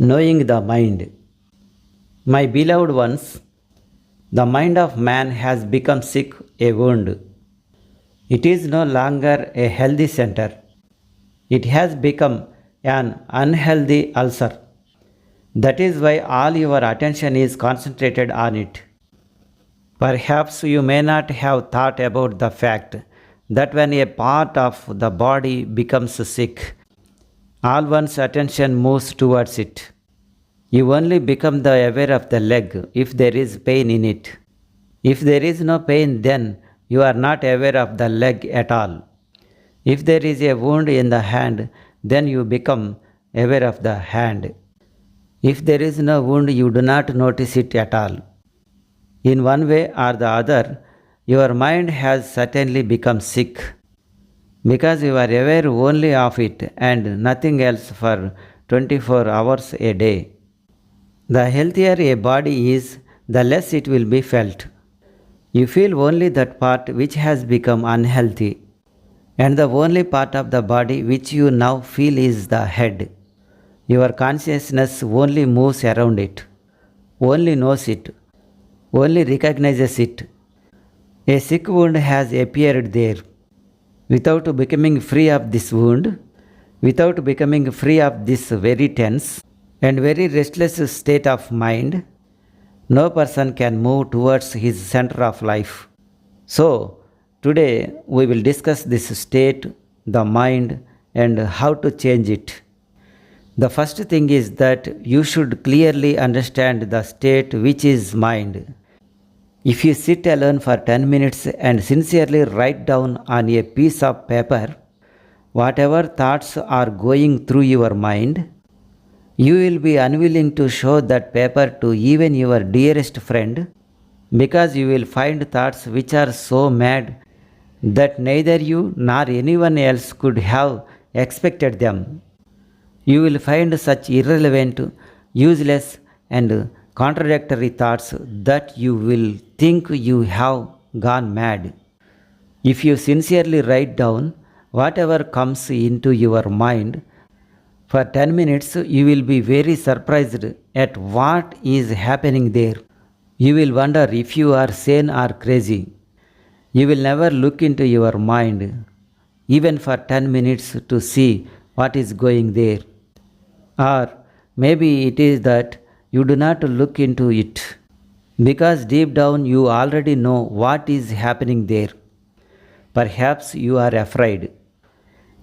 Knowing the mind. My beloved ones, the mind of man has become sick, a wound. It is no longer a healthy center. It has become an unhealthy ulcer. That is why all your attention is concentrated on it. Perhaps you may not have thought about the fact that when a part of the body becomes sick, all one's attention moves towards it. You only become the aware of the leg if there is pain in it. If there is no pain, then you are not aware of the leg at all. If there is a wound in the hand, then you become aware of the hand. If there is no wound, you do not notice it at all. In one way or the other, your mind has certainly become sick because you are aware only of it and nothing else for 24 hours a day. The healthier a body is, the less it will be felt. You feel only that part which has become unhealthy, and the only part of the body which you now feel is the head. Your consciousness only moves around it, only knows it, only recognizes it. A sick wound has appeared there. Without becoming free of this wound, without becoming free of this very tense and very restless state of mind, no person can move towards his center of life. So, today we will discuss this state, the mind, and how to change it. The first thing is that you should clearly understand the state which is mind. If you sit alone for 10 minutes and sincerely write down on a piece of paper whatever thoughts are going through your mind, you will be unwilling to show that paper to even your dearest friend because you will find thoughts which are so mad that neither you nor anyone else could have expected them. You will find such irrelevant, useless, and contradictory thoughts that you will think you have gone mad. If you sincerely write down whatever comes into your mind for 10 minutes, you will be very surprised at what is happening there. You will wonder if you are sane or crazy. You will never look into your mind, even for 10 minutes, to see what is going there. Or maybe it is that you do not look into it because deep down you already know what is happening there. Perhaps you are afraid.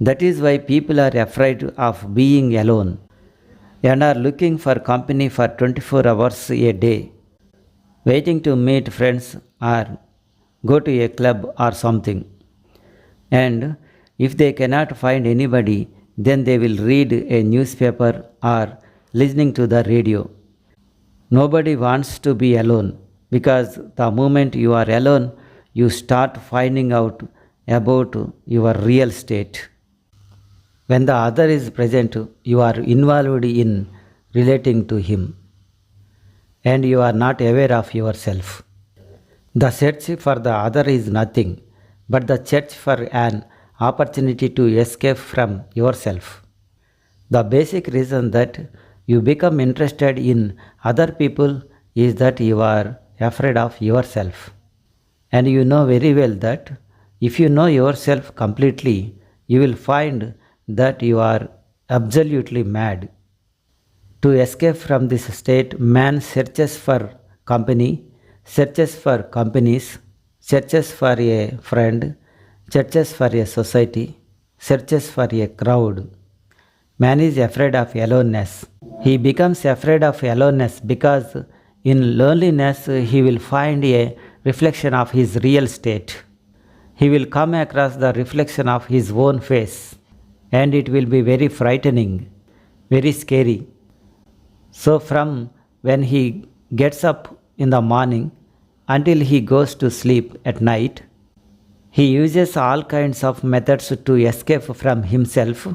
That is why people are afraid of being alone and are looking for company for 24 hours a day, waiting to meet friends or go to a club or something. And if they cannot find anybody, then they will read a newspaper or listening to the radio. Nobody wants to be alone because the moment you are alone, you start finding out about your real state. When the other is present, you are involved in relating to him and you are not aware of yourself. The search for the other is nothing but the search for an opportunity to escape from yourself. The basic reason that you become interested in other people is that you are afraid of yourself. And you know very well that if you know yourself completely, you will find that you are absolutely mad. To escape from this state, man searches for company, searches for companies, searches for a friend, searches for a society, searches for a crowd. Man is afraid of aloneness. He becomes afraid of aloneness because in loneliness he will find a reflection of his real state. He will come across the reflection of his own face, and it will be very frightening, very scary. So from when he gets up in the morning until he goes to sleep at night, he uses all kinds of methods to escape from himself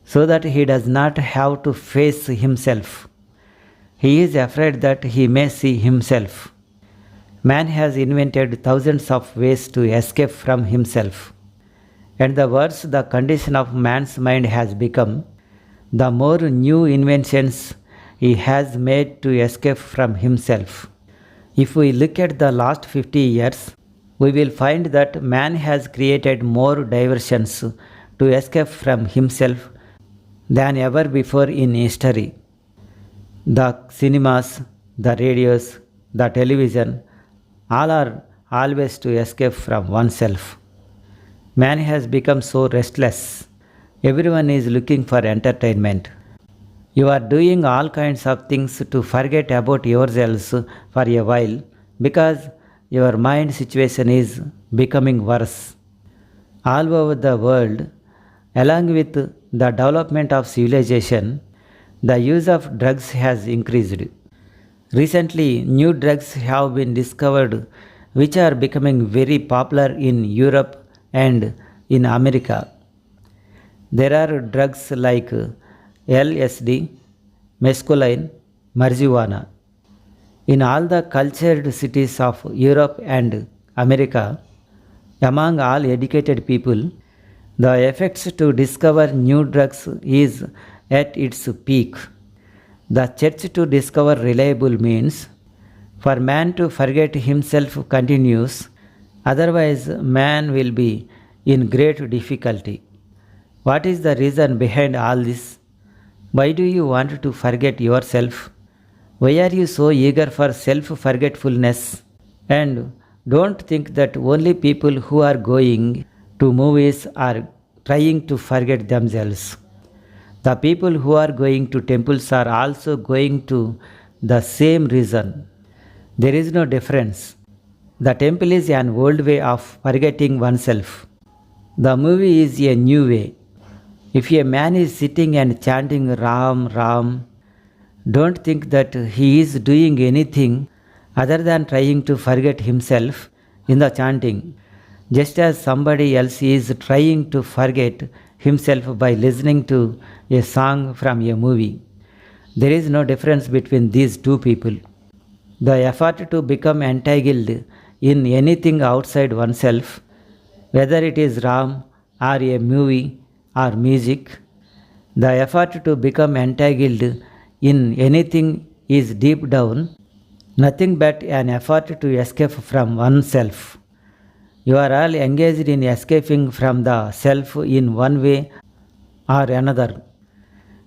so that he does not have to face himself. He is afraid that he may see himself. Man has invented thousands of ways to escape from himself. And the worse the condition of man's mind has become, the more new inventions he has made to escape from himself. If we look at the last 50 years, we will find that man has created more diversions to escape from himself than ever before in history. The cinemas, the radios, the television, all are always to escape from oneself. Man has become so restless. Everyone is looking for entertainment. You are doing all kinds of things to forget about yourselves for a while because your mind situation is becoming worse. All over the world, along with the development of civilization, the use of drugs has increased. Recently, new drugs have been discovered which are becoming very popular in Europe and in America. There are drugs like LSD, mescaline, marijuana. In all the cultured cities of Europe and America, among all educated people, the efforts to discover new drugs is at its peak. The search to discover reliable means for man to forget himself continues, otherwise, man will be in great difficulty. What is the reason behind all this? Why do you want to forget yourself? Why are you so eager for self forgetfulness? And don't think that only people who are going to movies are trying to forget themselves. The people who are going to temples are also going to the same reason. There is no difference. The temple is an old way of forgetting oneself. The movie is a new way. If a man is sitting and chanting Ram, Ram, don't think that he is doing anything other than trying to forget himself in the chanting, just as somebody else is trying to forget himself by listening to a song from a movie. There is no difference between these two people. The effort to become entangled in anything outside oneself, whether it is Ram or a movie or music, the effort to become entangled in anything is deep down nothing but an effort to escape from oneself. You are all engaged in escaping from the self in one way or another.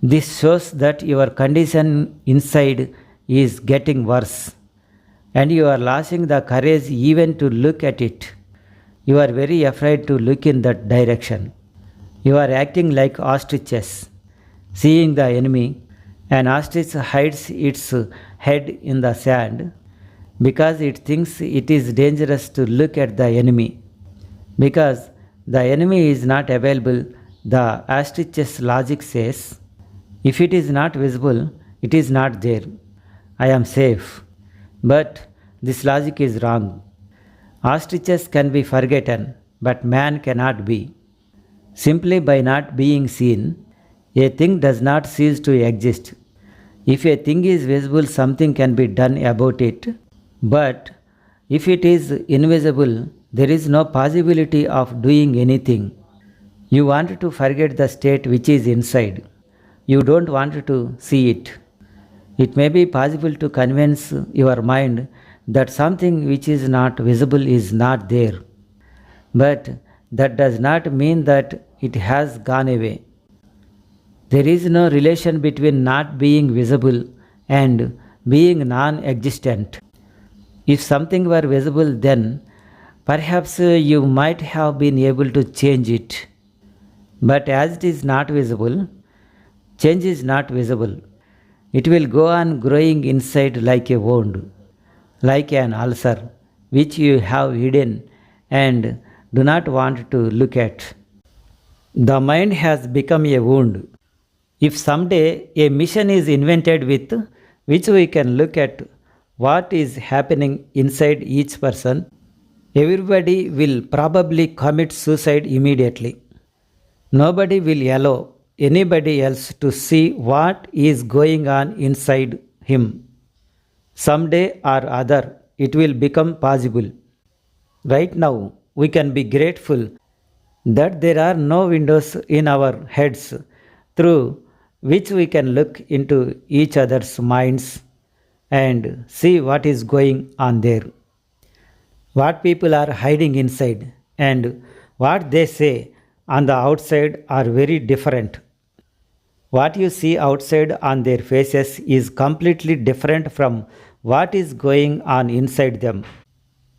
This shows that your condition inside is getting worse and you are losing the courage even to look at it. You are very afraid to look in that direction. You are acting like ostriches, seeing the enemy. An ostrich hides its head in the sand because it thinks it is dangerous to look at the enemy. Because the enemy is not available, the ostrich's logic says, if it is not visible, it is not there. I am safe. But this logic is wrong. Ostriches can be forgotten, but man cannot be. Simply by not being seen, a thing does not cease to exist. If a thing is visible, something can be done about it. But if it is invisible, there is no possibility of doing anything. You want to forget the state which is inside. You don't want to see it. It may be possible to convince your mind that something which is not visible is not there. But that does not mean that it has gone away. There is no relation between not being visible and being non existent. If something were visible, then perhaps you might have been able to change it. But as it is not visible, change is not visible. It will go on growing inside like a wound, like an ulcer, which you have hidden and do not want to look at. The mind has become a wound. If someday a mission is invented with which we can look at what is happening inside each person, everybody will probably commit suicide immediately. Nobody will allow anybody else to see what is going on inside him. Someday or other, it will become possible. Right now, we can be grateful that there are no windows in our heads through which we can look into each other's minds and see what is going on there, what people are hiding inside, and what they say on the outside are very different. What you see outside on their faces is completely different from what is going on inside them.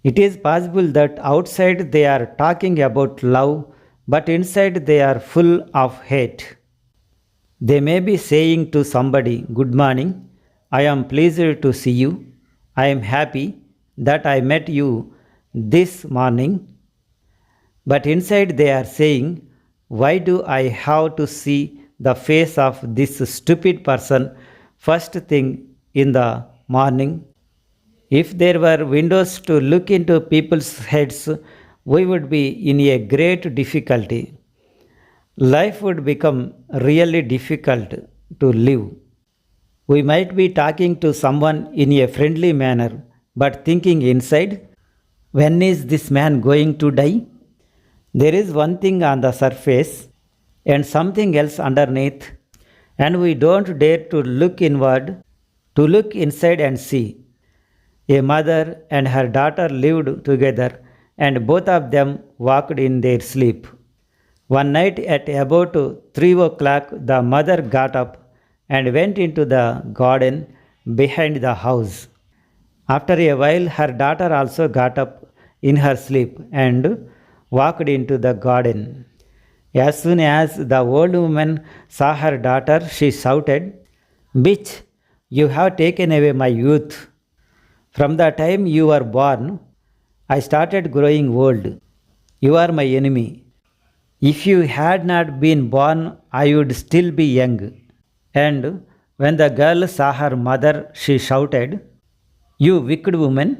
It is possible that outside they are talking about love, but inside they are full of hate. They may be saying to somebody, "Good morning, I am pleased to see you. I am happy that I met you this morning." But inside they are saying, "Why do I have to see the face of this stupid person first thing in the morning? If there were windows to look into people's heads, we would be in a great difficulty. Life would become really difficult to live. We might be talking to someone in a friendly manner, but thinking inside, when is this man going to die?" There is one thing on the surface and something else underneath, and we don't dare to look inward, to look inside and see. A mother and her daughter lived together, and both of them walked in their sleep. One night at about 3 o'clock, the mother got up and went into the garden behind the house. After a while, her daughter also got up in her sleep and walked into the garden. As soon as the old woman saw her daughter, she shouted, "Bitch, you have taken away my youth. From the time you were born, I started growing old. You are my enemy. If you had not been born, I would still be young." And when the girl saw her mother, she shouted, "You wicked woman,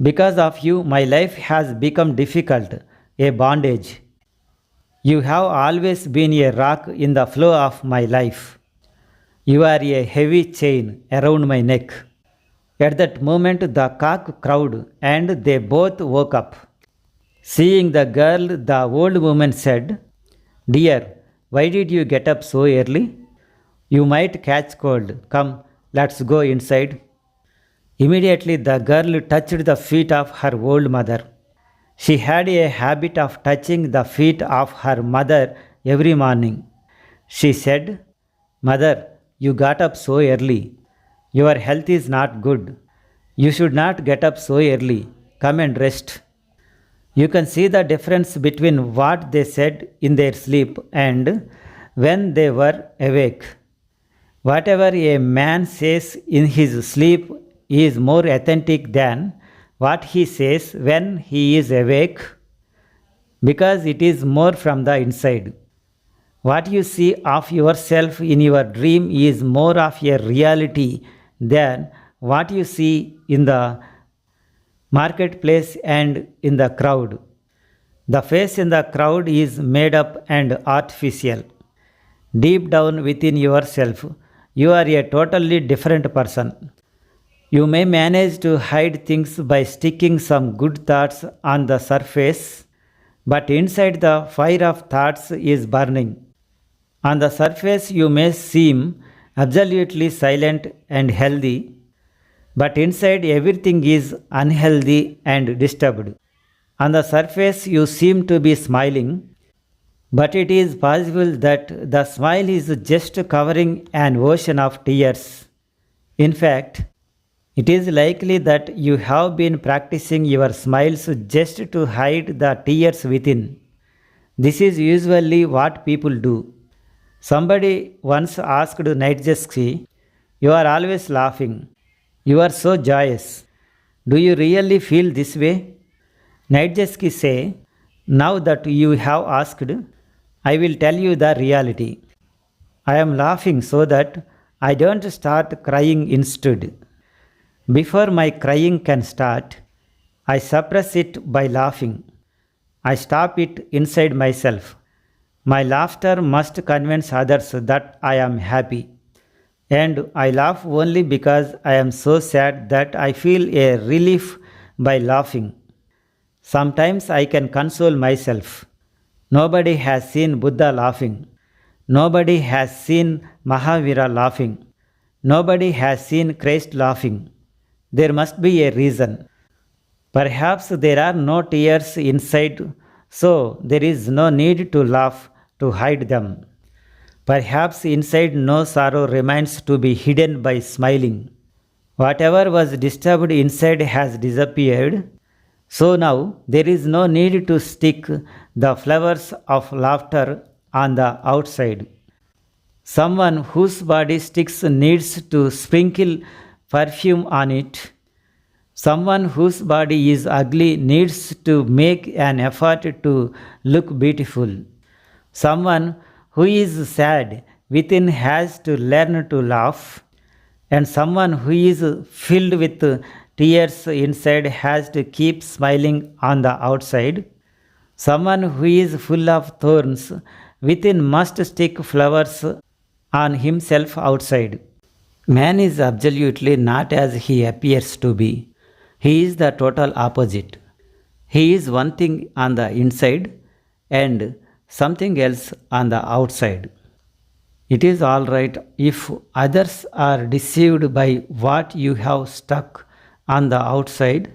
because of you my life has become difficult, a bondage. You have always been a rock in the flow of my life. You are a heavy chain around my neck." At that moment the cock crowed and they both woke up. Seeing the girl, the old woman said, "Dear, why did you get up so early? You might catch cold. Come, let's go inside." Immediately the girl touched the feet of her old mother. She had a habit of touching the feet of her mother every morning. She said, "Mother, you got up so early. Your health is not good. You should not get up so early. Come and rest." You can see the difference between what they said in their sleep and when they were awake. Whatever a man says in his sleep is more authentic than what he says when he is awake, because it is more from the inside. What you see of yourself in your dream is more of a reality than what you see in the marketplace and in the crowd. The face in the crowd is made up and artificial. Deep down within yourself, you are a totally different person. You may manage to hide things by sticking some good thoughts on the surface, but inside the fire of thoughts is burning. On the surface, you may seem absolutely silent and healthy, but inside everything is unhealthy and disturbed. On the surface, you seem to be smiling, but it is possible that the smile is just covering an ocean of tears. In fact, it is likely that you have been practicing your smiles just to hide the tears within. This is usually what people do. Somebody once asked Nightjeski, "You are always laughing. You are so joyous. Do you really feel this way?" Nightjeski say, "Now that you have asked, I will tell you the reality. I am laughing so that I don't start crying instead. Before my crying can start, I suppress it by laughing. I stop it inside myself. My laughter must convince others that I am happy. And I laugh only because I am so sad that I feel a relief by laughing. Sometimes I can console myself. Nobody has seen Buddha laughing. Nobody has seen Mahavira laughing. Nobody has seen Christ laughing. There must be a reason. Perhaps there are no tears inside, so there is no need to laugh to hide them. Perhaps inside no sorrow remains to be hidden by smiling. Whatever was disturbed inside has disappeared, so now there is no need to stick the flowers of laughter on the outside. Someone whose body sticks needs to sprinkle perfume on it. Someone whose body is ugly needs to make an effort to look beautiful. Someone who is sad within has to learn to laugh, and someone who is filled with tears inside has to keep smiling on the outside. Someone who is full of thorns within must stick flowers on himself outside. Man is absolutely not as he appears to be. He is the total opposite. He is one thing on the inside and something else on the outside. It is all right if others are deceived by what you have stuck on the outside,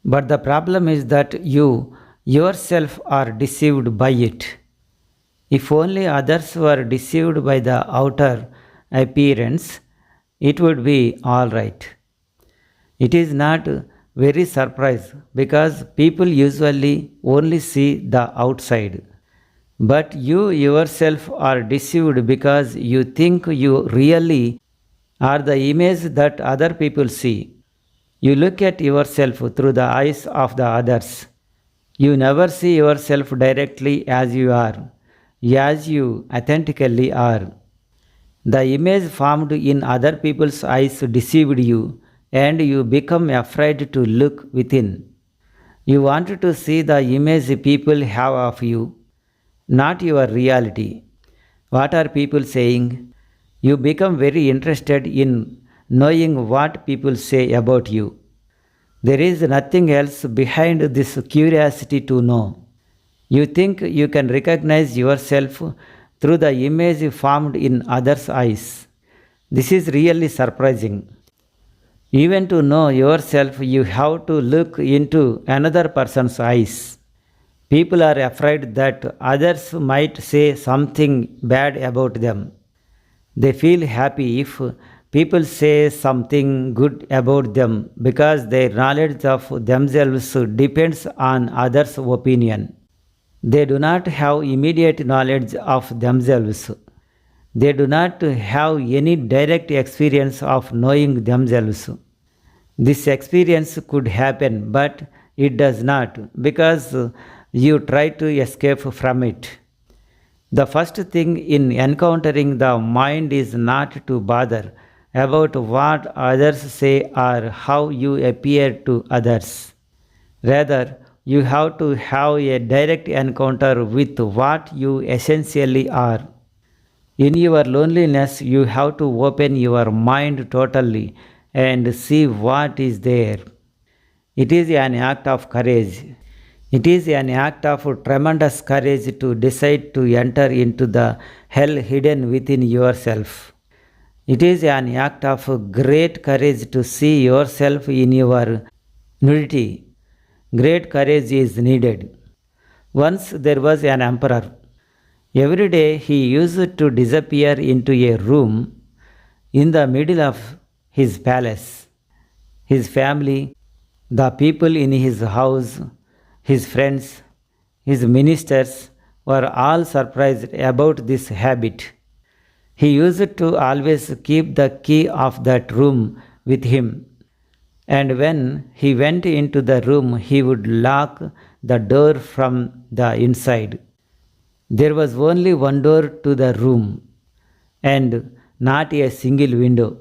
but the problem is that you yourself are deceived by it. If only others were deceived by the outer appearance, it would be all right. It is not very surprising because people usually only see the outside. But you yourself are deceived because you think you really are the image that other people see. You look at yourself through the eyes of the others. You never see yourself directly as you are, as you authentically are. The image formed in other people's eyes deceived you, and you become afraid to look within. You want to see the image people have of you, not your reality. What are people saying? You become very interested in knowing what people say about you. There is nothing else behind this curiosity to know. You think you can recognize yourself through the image formed in others' eyes. This is really surprising. Even to know yourself, you have to look into another person's eyes. People are afraid that others might say something bad about them. They feel happy if people say something good about them because their knowledge of themselves depends on others' opinion. They do not have immediate knowledge of themselves. They do not have any direct experience of knowing themselves. This experience could happen, but it does not because you try to escape from it. The first thing in encountering the mind is not to bother about what others say or how you appear to others. Rather, you have to have a direct encounter with what you essentially are. In your loneliness, you have to open your mind totally and see what is there. It is an act of courage. It is an act of tremendous courage to decide to enter into the hell hidden within yourself. It is an act of great courage to see yourself in your nudity. Great courage is needed. Once there was an emperor. Every day he used to disappear into a room in the middle of his palace. His family, the people in his house, his friends, his ministers were all surprised about this habit. He used to always keep the key of that room with him, and when he went into the room, he would lock the door from the inside. There was only one door to the room, and not a single window.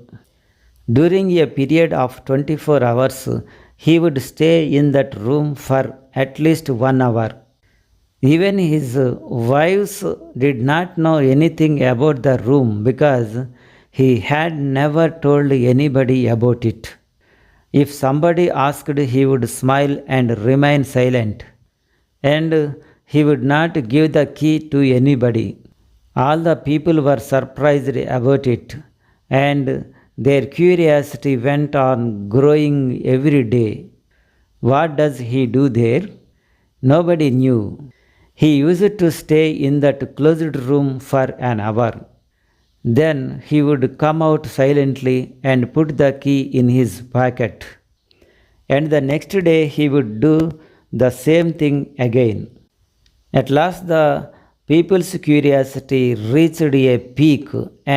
During a period of 24 hours, he would stay in that room for at least 1 hour. Even his wives did not know anything about the room because he had never told anybody about it. If somebody asked, he would smile and remain silent, and he would not give the key to anybody. All the people were surprised about it, and their curiosity went on growing every day. What does he do there? Nobody knew. He used to stay in that closed room for an hour. Then he would come out silently and put the key in his pocket. And the next day he would do the same thing again. At last the people's curiosity reached a peak,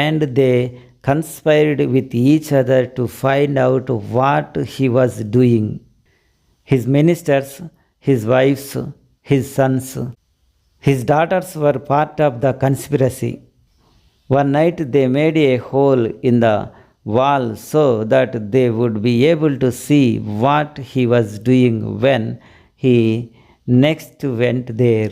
and they conspired with each other to find out what he was doing. His ministers, his wives, his sons, his daughters were part of the conspiracy. One night they made a hole in the wall so that they would be able to see what he was doing when he next went there.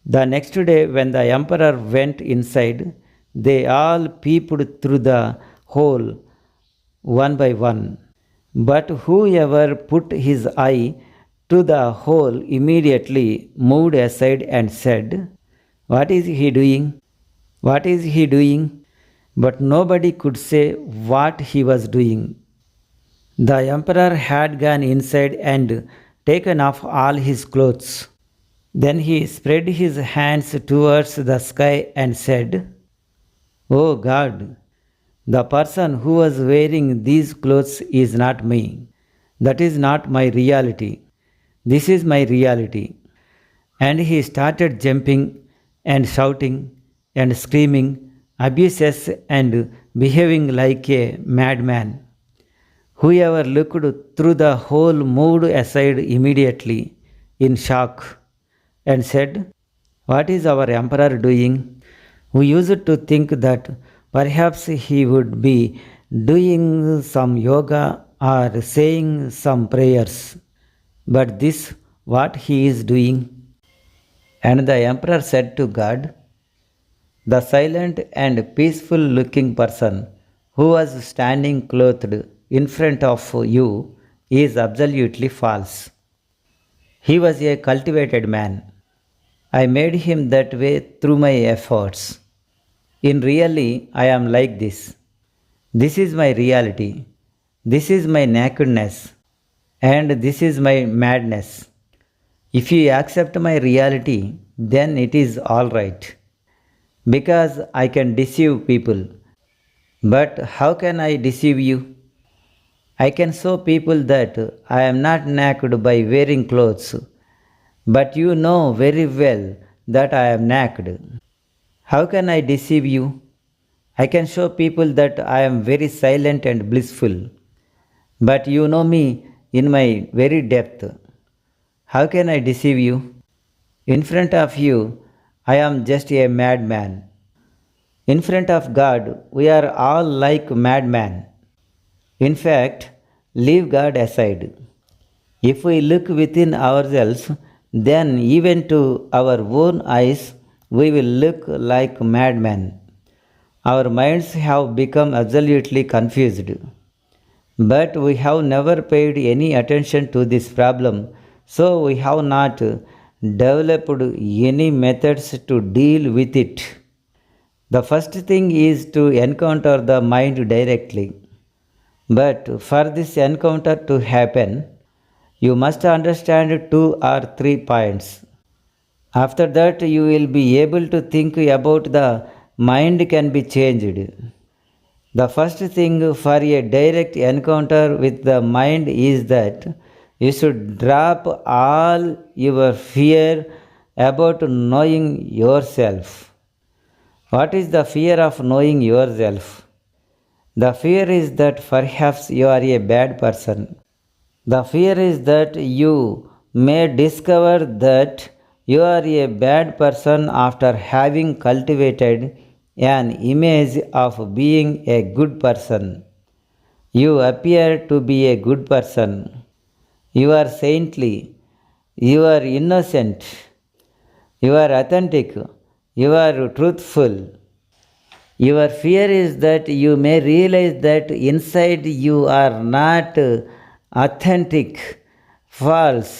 The next day, when the emperor went inside, they all peeped through the hole one by one. But whoever put his eye to the hole immediately moved aside and said, "What is he doing? What is he doing?" But nobody could say what he was doing. The emperor had gone inside and taken off all his clothes. Then he spread his hands towards the sky and said, "Oh God, the person who was wearing these clothes is not me. That is not my reality. This is my reality." And he started jumping and shouting and screaming abuses and behaving like a madman. Whoever looked through the hole moved aside immediately in shock and said, "What is our emperor doing?" We used to think that perhaps he would be doing some yoga or saying some prayers. But this what he is doing? And the emperor said to God, "The silent and peaceful looking person who was standing clothed in front of you is absolutely false. He was a cultivated man. I made him that way through my efforts. In really, I am like this. This is my reality. This is my nakedness. And this is my madness. If you accept my reality, then it is all right. Because I can deceive people. But how can I deceive you? I can show people that I am not naked by wearing clothes, but you know very well that I am naked. How can I deceive you? I can show people that I am very silent and blissful, but you know me in my very depth. How can I deceive you? In front of you, I am just a madman. In front of God, we are all like madmen. In fact, leave God aside. If we look within ourselves, then even to our own eyes, we will look like madmen. Our minds have become absolutely confused. But we have never paid any attention to this problem, so we have not developed any methods to deal with it. The first thing is to encounter the mind directly. But for this encounter to happen, you must understand 2 or 3 points. After that, you will be able to think about the mind can be changed. The first thing for a direct encounter with the mind is that you should drop all your fear about knowing yourself. What is the fear of knowing yourself? The fear is that perhaps you are a bad person. The fear is that you may discover that you are a bad person after having cultivated an image of being a good person. You appear to be a good person. You are saintly. You are innocent. You are authentic. You are truthful. Your fear is that you may realize that inside you are not authentic, false.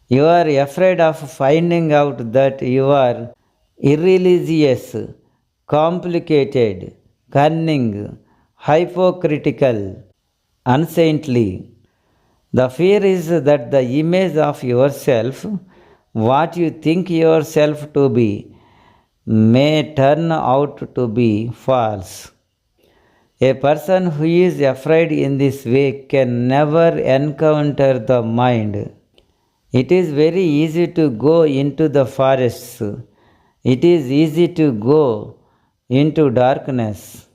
You are afraid of finding out that you are irreligious, complicated, cunning, hypocritical, unsaintly. The fear is that the image of yourself, what you think yourself to be, may turn out to be false. A person who is afraid in this way can never encounter the mind. It is very easy to go into the forests. It is easy to go into darkness.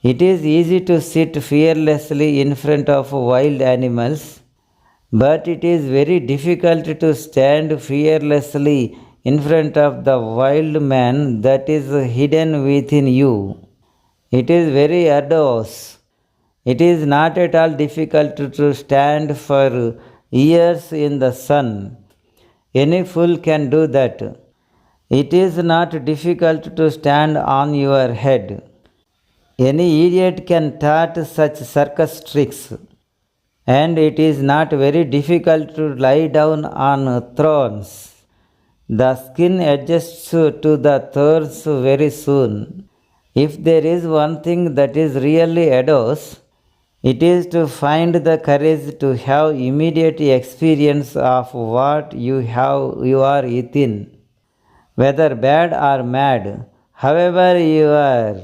It is easy to sit fearlessly in front of wild animals, but it is very difficult to stand fearlessly in front of the wild man that is hidden within you. It is very arduous. It is not at all difficult to stand for years in the sun. Any fool can do that. It is not difficult to stand on your head. Any idiot can taught such circus tricks. And it is not very difficult to lie down on thrones. The skin adjusts to the thorns very soon. If there is one thing that is really arduous, it is to find the courage to have immediate experience of what you are within, whether bad or mad, however you are.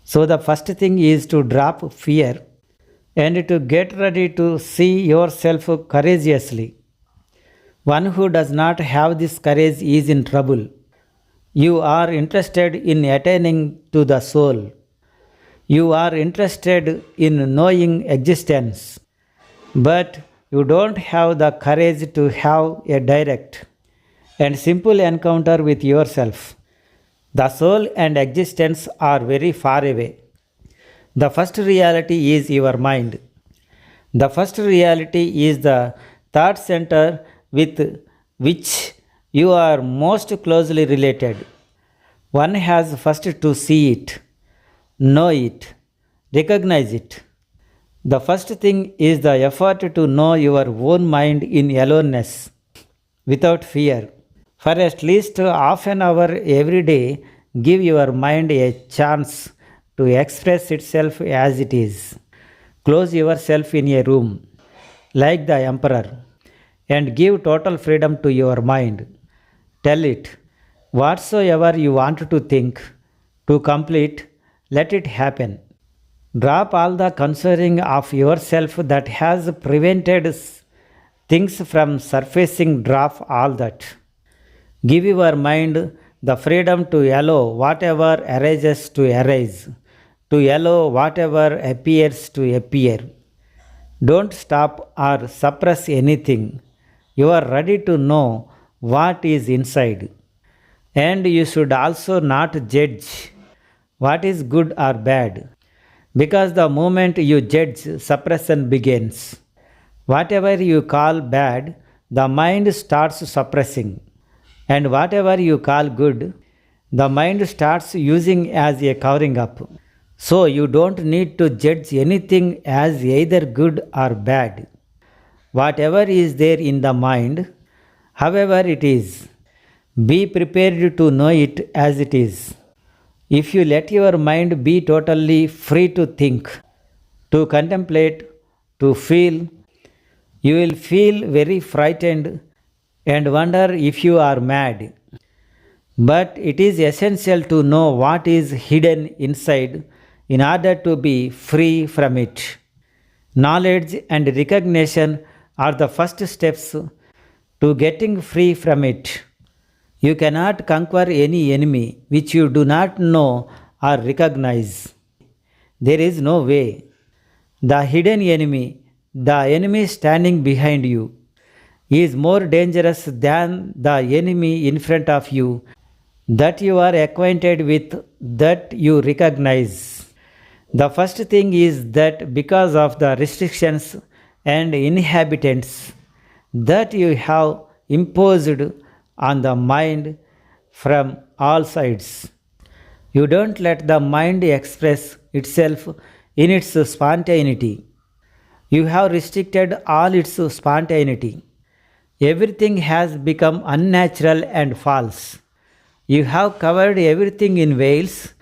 So the first thing is to drop fear and to get ready to see yourself courageously. One who does not have this courage is in trouble. You are interested in attaining to the soul. You are interested in knowing existence, but you don't have the courage to have a direct and simple encounter with yourself. The soul and existence are very far away. The first reality is your mind. The first reality is the thought center with which you are most closely related. One has first to see it, know it, recognize it. The first thing is the effort to know your own mind in aloneness, without fear. For at least half an hour every day, give your mind a chance to express itself as it is. Close yourself in a room, like the emperor, and give total freedom to your mind. Tell it, whatsoever you want to think, to complete, let it happen. Drop all the concerning of yourself that has prevented things from surfacing. Drop all that. Give your mind the freedom to allow whatever arises to arise, to allow whatever appears to appear. Don't stop or suppress anything. You are ready to know what is inside. And you should also not judge what is good or bad, because the moment you judge, suppression begins. Whatever you call bad, the mind starts suppressing, and whatever you call good, the mind starts using as a covering up. So you don't need to judge anything as either good or bad. Whatever is there in the mind, however it is, be prepared to know it as it is. If you let your mind be totally free to think, to contemplate, to feel, you will feel very frightened and wonder if you are mad. But it is essential to know what is hidden inside in order to be free from it. Knowledge and recognition are the first steps to getting free from it. You cannot conquer any enemy which you do not know or recognize. There is no way. The hidden enemy, the enemy standing behind you, is more dangerous than the enemy in front of you that you are acquainted with, that you recognize. The first thing is that because of the restrictions and inhabitants that you have imposed on the mind from all sides, you don't let the mind express itself in its spontaneity. You have restricted all its spontaneity. Everything has become unnatural and false. You have covered everything in veils.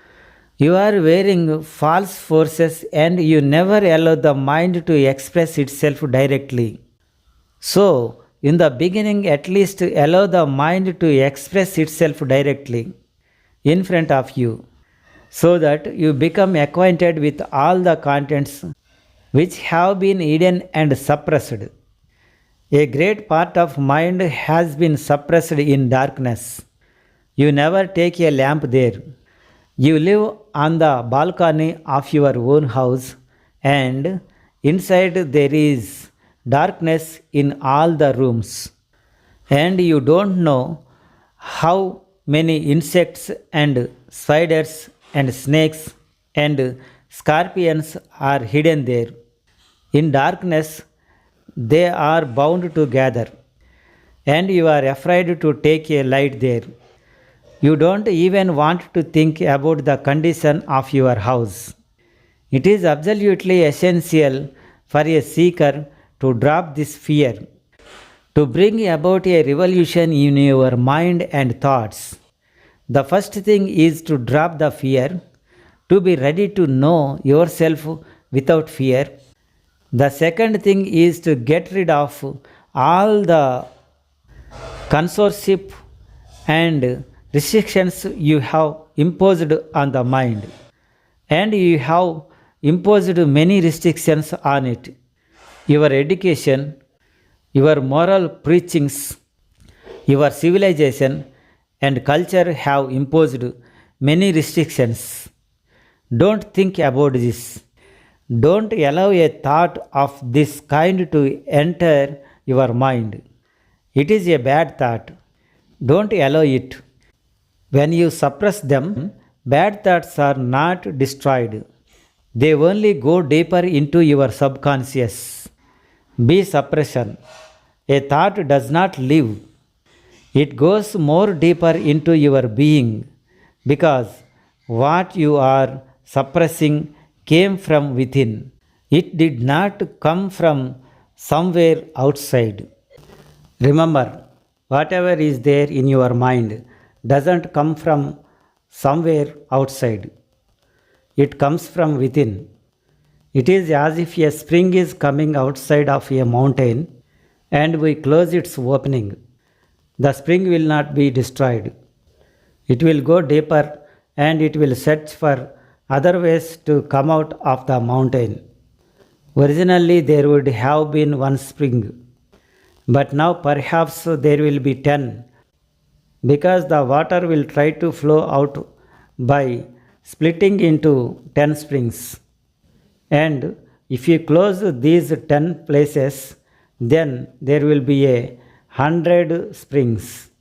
You are wearing false forces and you never allow the mind to express itself directly. So, in the beginning, at least allow the mind to express itself directly in front of you so that you become acquainted with all the contents which have been hidden and suppressed. A great part of mind has been suppressed in darkness. You never take a lamp there. You live on the balcony of your own house, and inside there is darkness in all the rooms. And you don't know how many insects and spiders and snakes and scorpions are hidden there. In darkness, they are bound together, and you are afraid to take a light there. You don't even want to think about the condition of your house. It is absolutely essential for a seeker to drop this fear, to bring about a revolution in your mind and thoughts. The first thing is to drop the fear, to be ready to know yourself without fear. The second thing is to get rid of all the consorship and restrictions you have imposed on the mind. And you have imposed many restrictions on it. Your education, your moral preachings, your civilization and culture have imposed many restrictions. Don't think about this. Don't allow a thought of this kind to enter your mind. It is a bad thought. Don't allow it. When you suppress them, bad thoughts are not destroyed. They only go deeper into your subconscious. Be suppression. A thought does not live. It goes more deeper into your being because what you are suppressing came from within. It did not come from somewhere outside. Remember, whatever is there in your mind doesn't come from somewhere outside. It comes from within. It is as if a spring is coming outside of a mountain and we close its opening. The spring will not be destroyed. It will go deeper and it will search for other ways to come out of the mountain. Originally, there would have been one spring, but now perhaps there will be 10, because the water will try to flow out by splitting into 10 springs. And if you close these 10 places, then there will be 100 springs.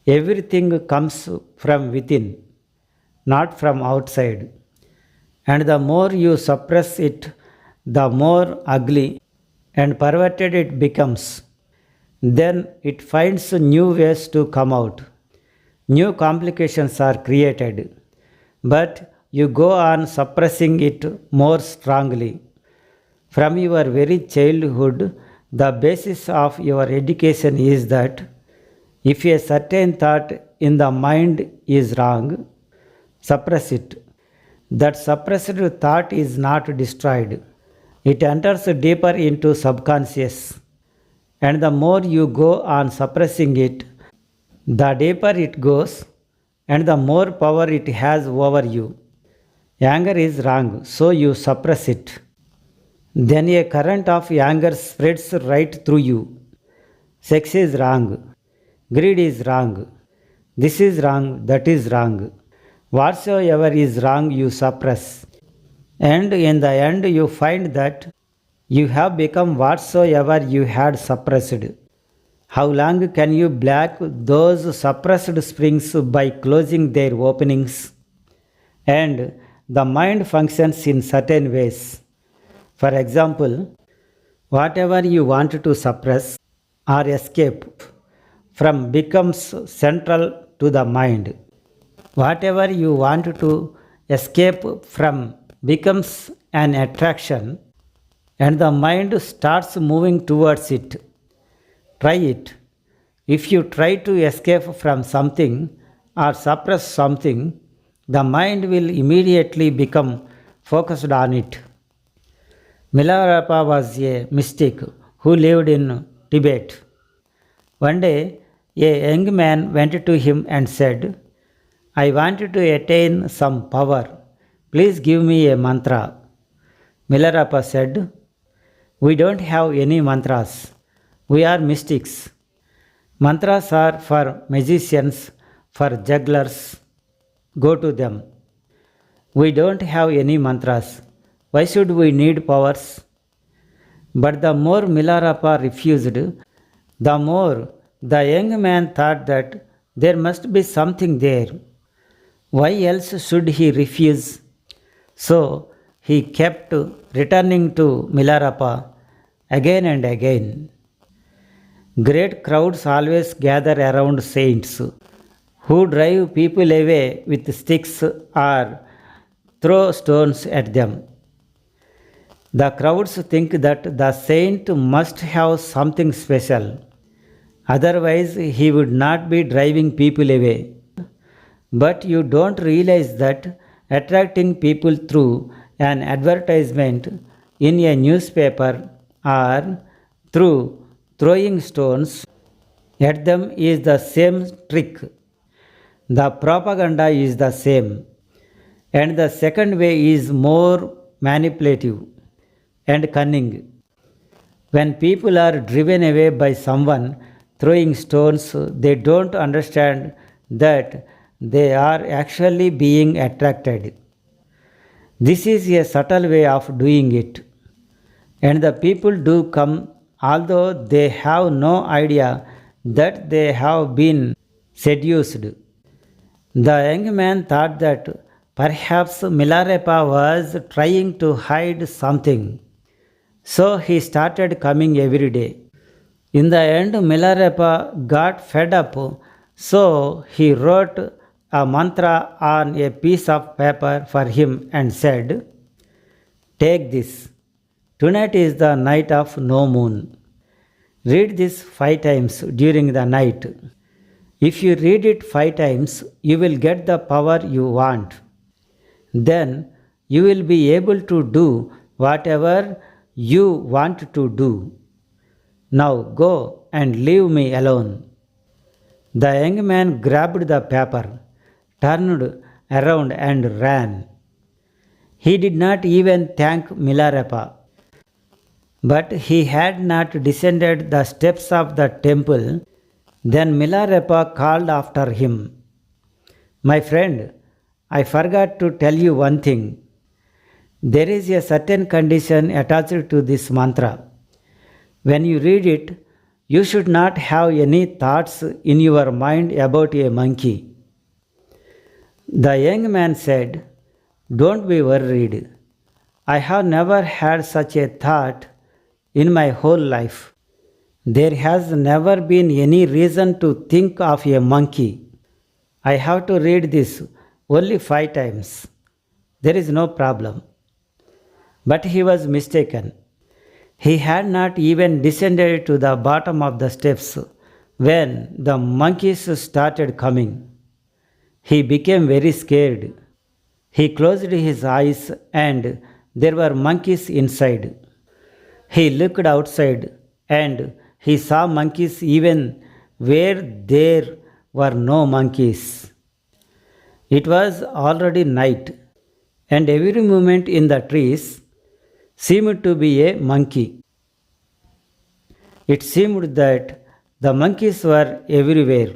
Everything comes from within, not from outside. And the more you suppress it, the more ugly and perverted it becomes. Then it finds new ways to come out. New complications are created. But you go on suppressing it more strongly. From your very childhood, the basis of your education is that if a certain thought in the mind is wrong, suppress it. That suppressed thought is not destroyed. It enters deeper into subconscious. And the more you go on suppressing it, the deeper it goes and the more power it has over you. Anger is wrong, so you suppress it. Then a current of anger spreads right through you. Sex is wrong. Greed is wrong. This is wrong, that is wrong. Whatsoever is wrong, you suppress. And in the end, you find that you have become whatsoever you had suppressed. How long can you block those suppressed springs by closing their openings? And the mind functions in certain ways. For example, whatever you want to suppress or escape from becomes central to the mind. Whatever you want to escape from becomes an attraction and the mind starts moving towards it. Try it. If you try to escape from something, or suppress something, the mind will immediately become focused on it. Milarepa was a mystic who lived in Tibet. One day, a young man went to him and said, I want to attain some power. Please give me a mantra. Milarepa said, we don't have any mantras. We are mystics. Mantras are for magicians, for jugglers. Go to them. We don't have any mantras. Why should we need powers? But the more Milarepa refused, the more the young man thought that there must be something there. Why else should he refuse? So he kept returning to Milarepa again and again. Great crowds always gather around saints who drive people away with sticks or throw stones at them. The crowds think that the saint must have something special, otherwise, he would not be driving people away. But you don't realize that attracting people through an advertisement in a newspaper or through throwing stones at them is the same trick. The propaganda is the same, and the second way is more manipulative and cunning. When people are driven away by someone throwing stones, they don't understand that they are actually being attracted. This is a subtle way of doing it, and the people do come although they have no idea that they have been seduced. The young man thought that perhaps Milarepa was trying to hide something, so he started coming every day. In the end, Milarepa got fed up, so he wrote a mantra on a piece of paper for him and said, take this. Tonight is the night of no moon. Read this 5 times during the night. If you read it 5 times, you will get the power you want. Then you will be able to do whatever you want to do. Now go and leave me alone. The young man grabbed the paper, turned around and ran. He did not even thank Milarepa. But he had not descended the steps of the temple. Then Milarepa called after him, my friend, I forgot to tell you one thing. There is a certain condition attached to this mantra. When you read it, you should not have any thoughts in your mind about a monkey. The young man said, don't be worried. I have never had such a thought in my whole life. There has never been any reason to think of a monkey. I have to read this only 5 times. There is no problem. But he was mistaken. He had not even descended to the bottom of the steps when the monkeys started coming. He became very scared. He closed his eyes and there were monkeys inside. He looked outside and he saw monkeys even where there were no monkeys. It was already night, and every movement in the trees seemed to be a monkey. It seemed that the monkeys were everywhere.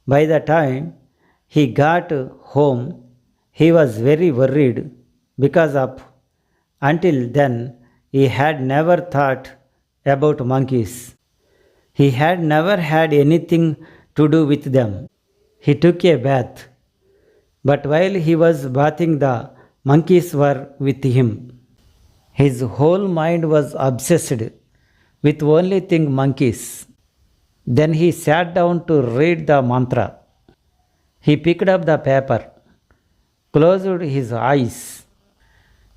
By the time he got home, he was very worried because until then he had never thought about monkeys. He had never had anything to do with them. He took a bath, but while he was bathing, the monkeys were with him. His whole mind was obsessed with only thing monkeys. Then he sat down to read the mantra. He picked up the paper, closed his eyes,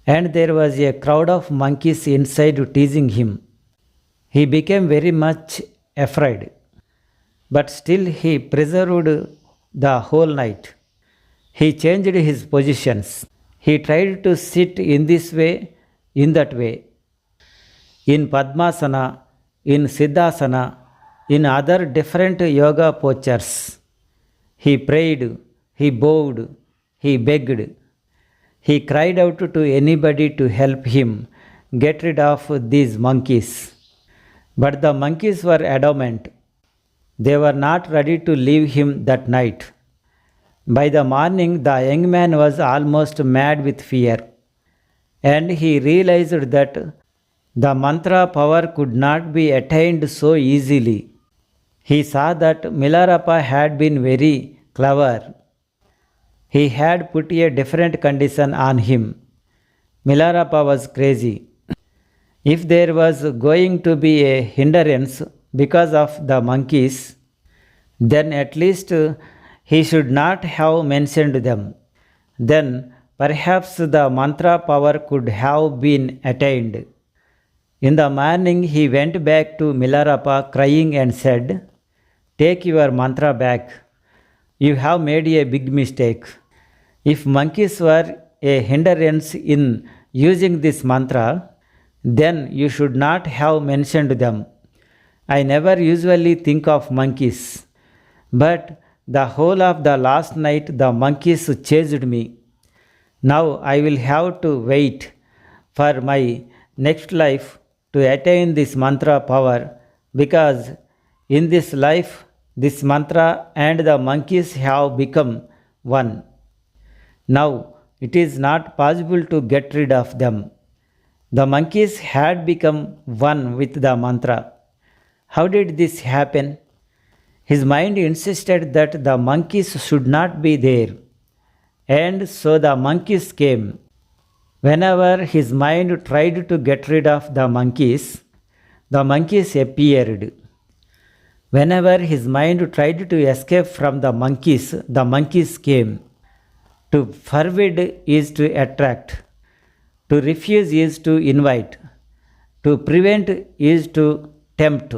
and there was a crowd of monkeys inside teasing him. He became very much afraid, but still he preserved the whole night. He changed his positions. He tried to sit in this way, in that way, in Padmasana, in Siddhasana, in other different yoga postures. He prayed, he bowed, he begged. He cried out to anybody to help him get rid of these monkeys. But the monkeys were adamant. They were not ready to leave him that night. By the morning, the young man was almost mad with fear, and he realized that the mantra power could not be attained so easily. He saw that Milarepa had been very clever. He had put a different condition on him. Milarepa was crazy. If there was going to be a hindrance because of the monkeys, then at least he should not have mentioned them. Then perhaps the mantra power could have been attained. In the morning he went back to Milarepa crying and said, "Take your mantra back. You have made a big mistake. If monkeys were a hindrance in using this mantra, then you should not have mentioned them. I never usually think of monkeys, but the whole of the last night the monkeys chased me. Now I will have to wait for my next life to attain this mantra power, because in this life this mantra and the monkeys have become one. Now it is not possible to get rid of them. The monkeys had become one with the mantra. How did this happen? His mind insisted that the monkeys should not be there, and so the monkeys came. Whenever his mind tried to get rid of the monkeys appeared. Whenever his mind tried to escape from the monkeys came. To forbid is to attract. To refuse is to invite. To prevent is to tempt.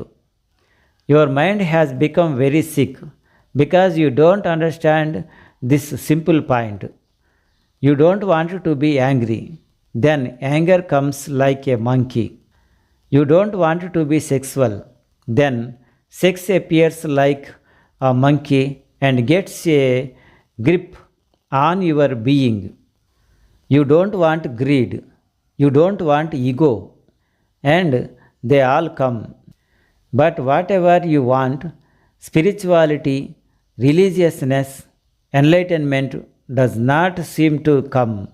Your mind has become very sick because you don't understand this simple point. You don't want to be angry. Then anger comes like a monkey. You don't want to be sexual. Then sex appears like a monkey and gets a grip on your being. You don't want greed. You don't want ego. And they all come. But whatever you want, spirituality, religiousness, enlightenment does not seem to come.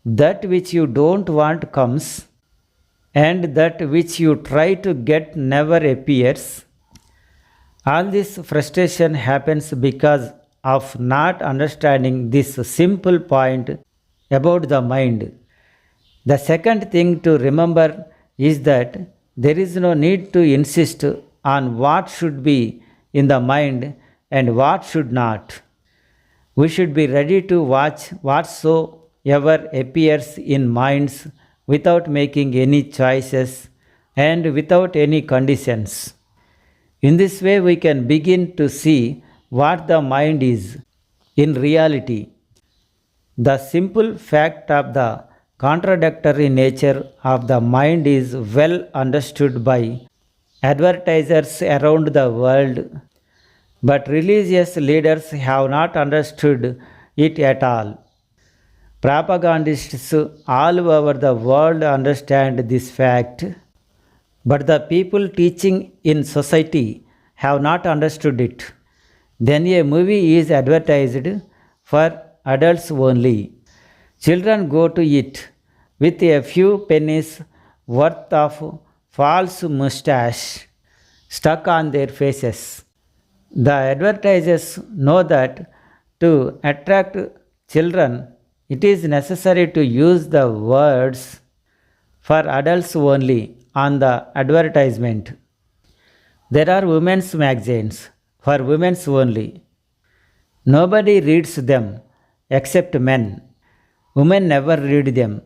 That which you don't want comes, and that which you try to get never appears. All this frustration happens because of not understanding this simple point about the mind. The second thing to remember is that there is no need to insist on what should be in the mind and what should not. We should be ready to watch whatsoever appears in minds without making any choices and without any conditions. In this way, we can begin to see what the mind is in reality. The simple fact of the contradictory nature of the mind is well understood by advertisers around the world, but religious leaders have not understood it at all. Propagandists all over the world understand this fact, but the people teaching in society have not understood it. Then a movie is advertised for adults only. Children go to it with a few pennies worth of false mustache stuck on their faces. The advertisers know that to attract children, it is necessary to use the words for adults only on the advertisement. There are women's magazines for women only. Nobody reads them except men. Women never read them.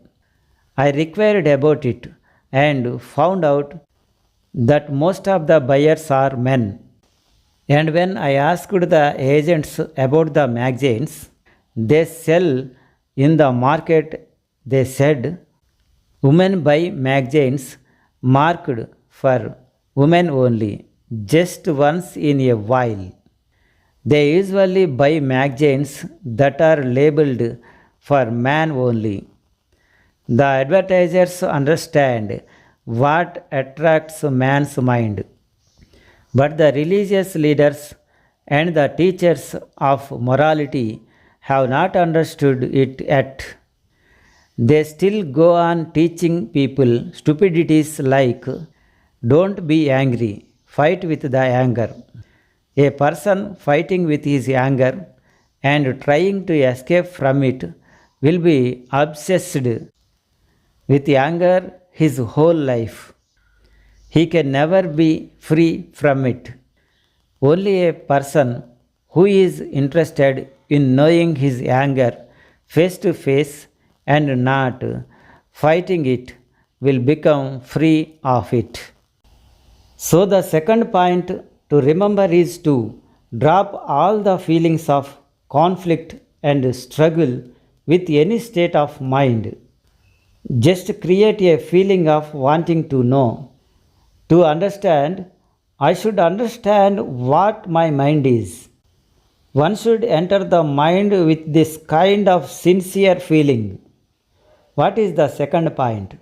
I inquired about it and found out that most of the buyers are men. And when I asked the agents about the magazines they sell in the market, they said women buy magazines marked for women only, just once in a while. They usually buy magazines that are labeled for man only. The advertisers understand what attracts man's mind, but the religious leaders and the teachers of morality have not understood it yet. They still go on teaching people stupidities like don't be angry, fight with the anger. A person fighting with his anger and trying to escape from it will be obsessed with anger his whole life. He can never be free from it. Only a person who is interested in knowing his anger face to face and not fighting it will become free of it. So, the second point to remember is to drop all the feelings of conflict and struggle with any state of mind. Just create a feeling of wanting to know. To understand, I should understand what my mind is. One should enter the mind with this kind of sincere feeling. What is the second point?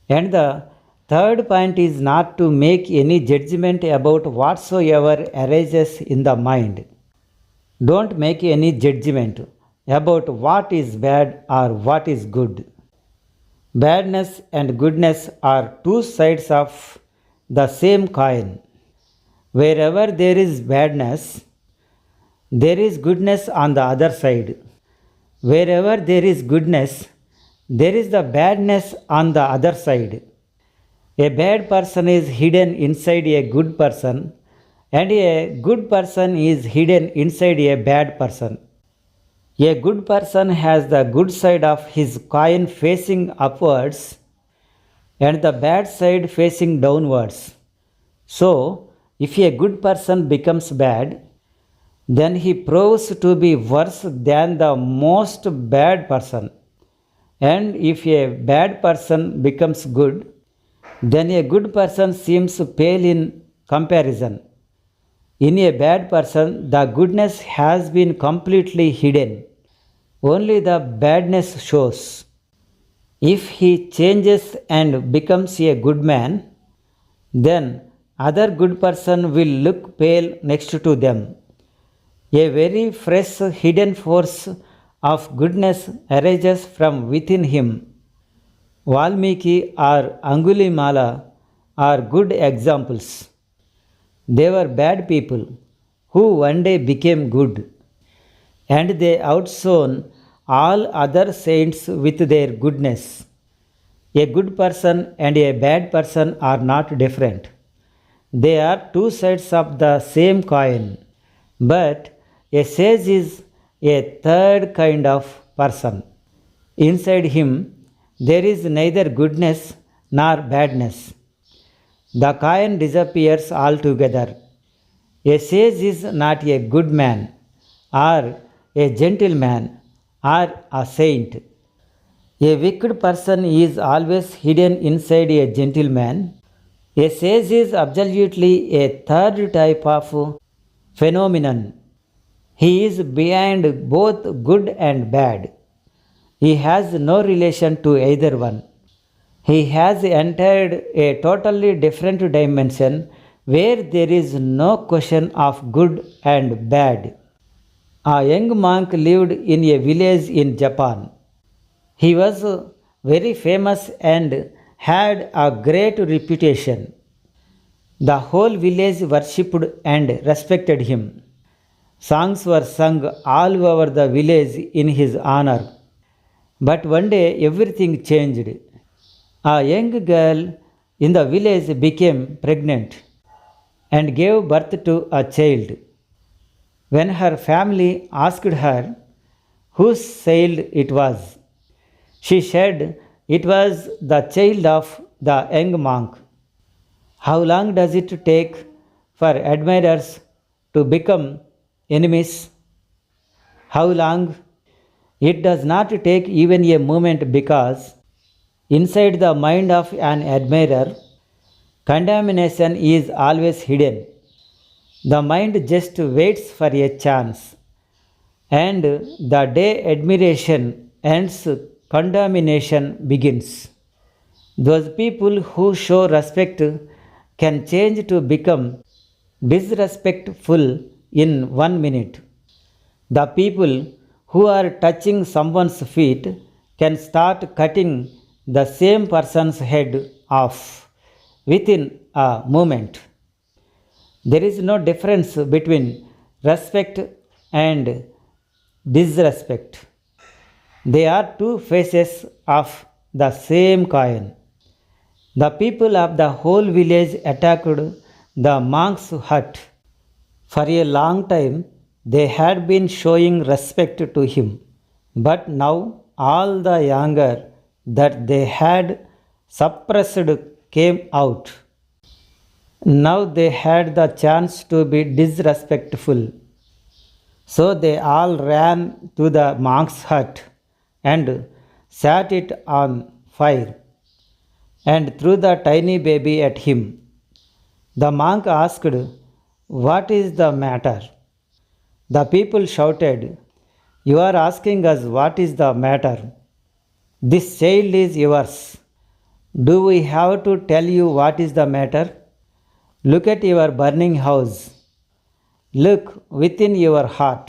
And the third point is not to make any judgment about whatsoever arises in the mind. Don't make any judgment about what is bad or what is good. Badness and goodness are two sides of the same coin. Wherever there is badness, there is goodness on the other side. Wherever there is goodness, there is the badness on the other side. A bad person is hidden inside a good person, and a good person is hidden inside a bad person. A good person has the good side of his coin facing upwards and the bad side facing downwards. So, if a good person becomes bad, then he proves to be worse than the most bad person. And if a bad person becomes good, then a good person seems pale in comparison. In a bad person, the goodness has been completely hidden. Only the badness shows. If he changes and becomes a good man, then other good person will look pale next to them. A very fresh hidden force of goodness arises from within him. Valmiki or Angulimala are good examples. They were bad people who one day became good, and they outshone all other saints with their goodness. A good person and a bad person are not different. They are two sides of the same coin, but a sage is a third kind of person. Inside him, there is neither goodness nor badness. The coin disappears altogether. A sage is not a good man, or a gentleman, or a saint. A wicked person is always hidden inside a gentleman. A sage is absolutely a third type of phenomenon. He is behind both good and bad. He has no relation to either one. He has entered a totally different dimension where there is no question of good and bad. A young monk lived in a village in Japan. He was very famous and had a great reputation. The whole village worshipped and respected him. Songs were sung all over the village in his honor. But one day everything changed. A young girl in the village became pregnant and gave birth to a child. When her family asked her whose child it was, she said it was the child of the young monk. How long does it take for admirers to become enemies? How long? It does not take even a moment because inside the mind of an admirer, condemnation is always hidden. The mind just waits for a chance, and the day admiration ends, condemnation begins. Those people who show respect can change to become disrespectful in 1 minute. The people who are touching someone's feet can start cutting the same person's head off within a moment. There is no difference between respect and disrespect. They are two faces of the same coin. The people of the whole village attacked the monk's hut. For a long time, they had been showing respect to him, but now all the anger that they had suppressed came out. Now they had the chance to be disrespectful. So they all ran to the monk's hut and set it on fire and threw the tiny baby at him. The monk asked, "What is the matter?" The people shouted, "You are asking us what is the matter? This child is yours. Do we have to tell you what is the matter? Look at your burning house. Look within your heart.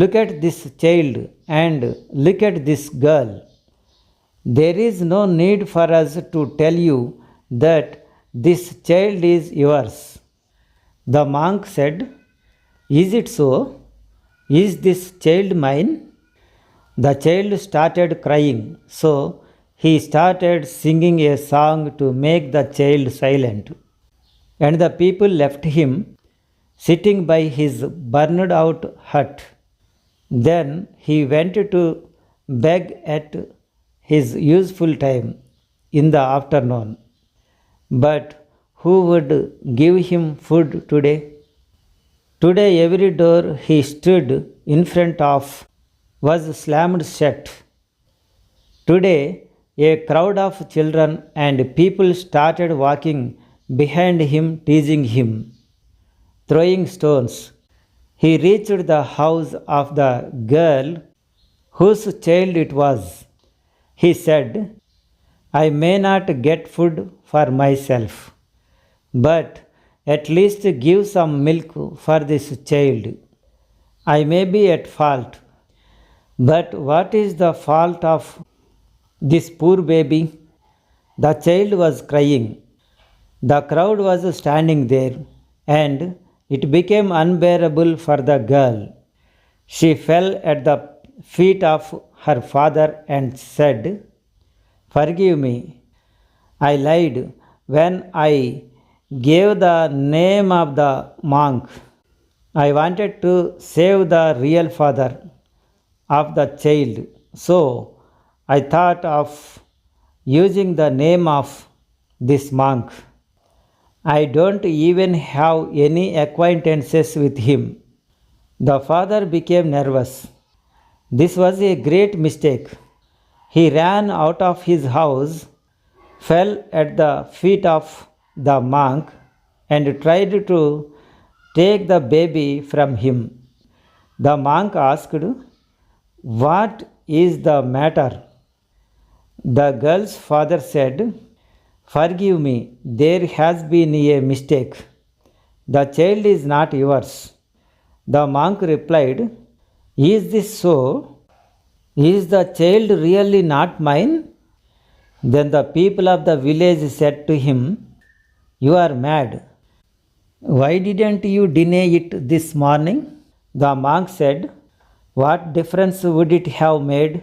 Look at this child and look at this girl. There is no need for us to tell you that this child is yours." The monk said, "Is it so? Is this child mine?" The child started crying, so he started singing a song to make the child silent. And the people left him sitting by his burned out hut. Then he went to beg at his useful time in the afternoon. But who would give him food today? Today every door he stood in front of was slammed shut. Today a crowd of children and people started walking behind him, teasing him, throwing stones. He reached the house of the girl whose child it was. He said, "I may not get food for myself, but at least give some milk for this child. I may be at fault, but what is the fault of this poor baby?" The child was crying. The crowd was standing there, and it became unbearable for the girl. She fell at the feet of her father and said, "Forgive me. I lied when I gave the name of the monk. I wanted to save the real father of the child, so I thought of using the name of this monk. I don't even have any acquaintances with him." The father became nervous. This was a great mistake. He ran out of his house, fell at the feet of the monk, and tried to take the baby from him. The monk asked, "What is the matter?" The girl's father said, "Forgive me, there has been a mistake. The child is not yours." The monk replied, "Is this so? Is the child really not mine?" Then the people of the village said to him, "You are mad. Why didn't you deny it this morning?" The monk said, "What difference would it have made?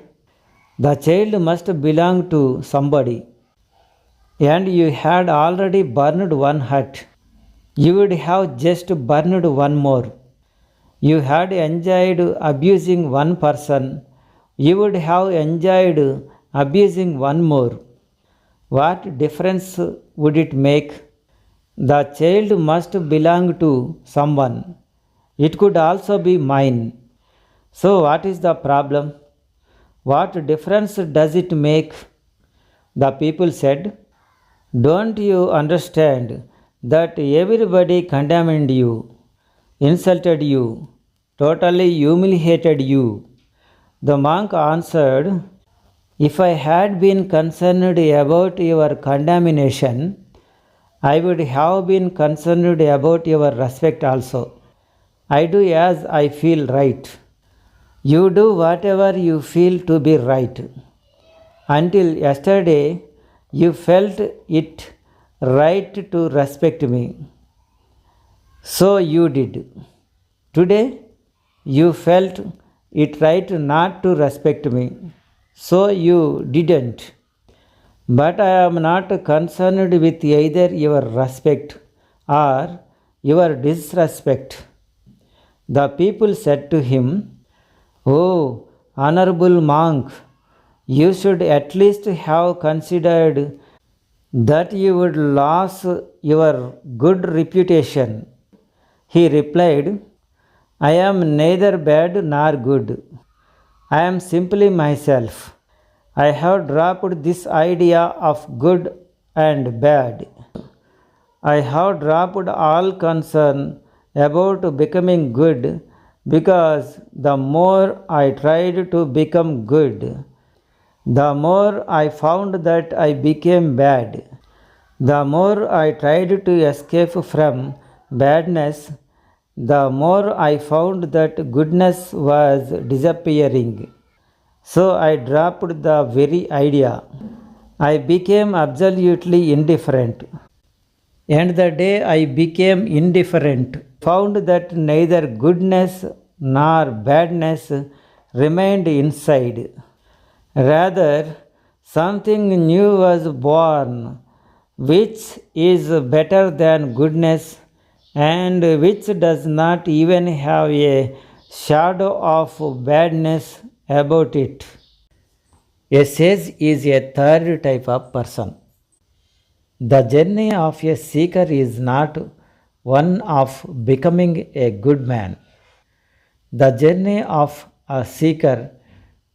The child must belong to somebody, and you had already burned one hut. You would have just burned one more. You had enjoyed abusing one person. You would have enjoyed abusing one more. What difference would it make? The child must belong to someone, It could also be mine. So, what is the problem? What difference does it make? The people said, don't you understand that everybody condemned you, insulted you, totally humiliated you? The monk answered, if I had been concerned about your condemnation, I would have been concerned about your respect also. I do as I feel right. You do whatever you feel to be right. Until yesterday, you felt it right to respect me. So you did. Today, you felt it right not to respect me. So you didn't. But I am not concerned with either your respect or your disrespect. The people said to him, oh, honorable monk, you should at least have considered that you would lose your good reputation. He replied, I am neither bad nor good. I am simply myself. I have dropped this idea of good and bad. I have dropped all concern about becoming good because the more I tried to become good, the more I found that I became bad. The more I tried to escape from badness, the more I found that goodness was disappearing. So I dropped the very idea. I became absolutely indifferent. And the day I became indifferent, found that neither goodness nor badness remained inside. Rather, something new was born, which is better than goodness and which does not even have a shadow of badness about it. A sage is a third type of person. The journey of a seeker is not one of becoming a good man. The journey of a seeker